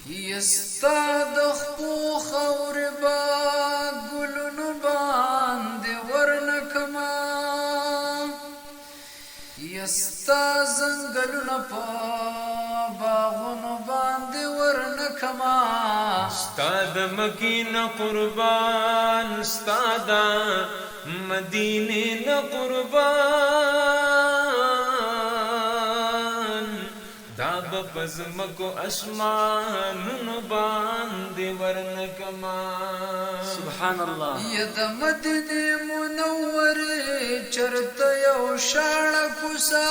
یستا د خپو خاورې به ګلونو باندې ورنکما یستا ځنګلونه په باغونو باندې ورنکما ستا د مکې نه قربان ستا د مدینې نه قربان دا به په ځمکو اسمانونو باندې ورنکما سبحان الله یا د مدینې منورې چرته یو شاړه کوڅه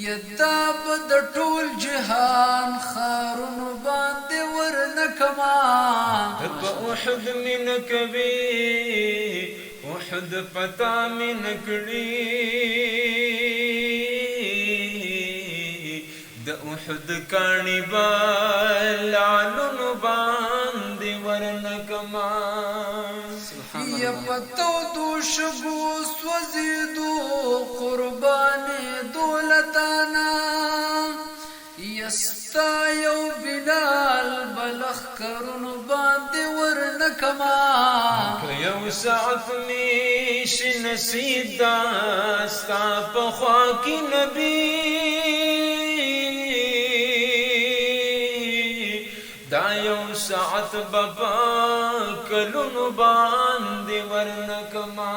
یا دا به د ټول جهان ښارونو باندې ورنکما په احد مینه کوي احد پتا مینه کړي د احد کاڼي به لعلونو باندې ورنکما یا په تودو شګو سوځېدو قربانې دولتانا یستا یو بلال بلخکرونو باندې ورنکما که یو ساعت می شي نصیب دا ستا په خوا کې نبي دا یو ساعت بابا کلونو باندې ورنکما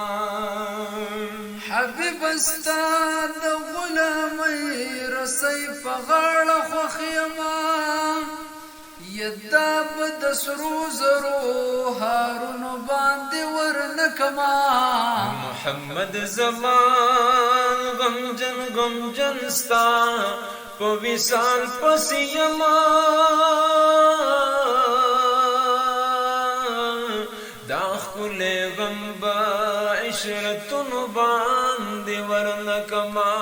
حبیب استا د غلامۍ رسۍ په غاړه خوښ یما یدا به د سرو زرو هارونو باندې ورنکما محمد زمان غمجن غمجن ستا په وصال پسې یما دا ښکلی غم به عشرتونو باندې ورنکما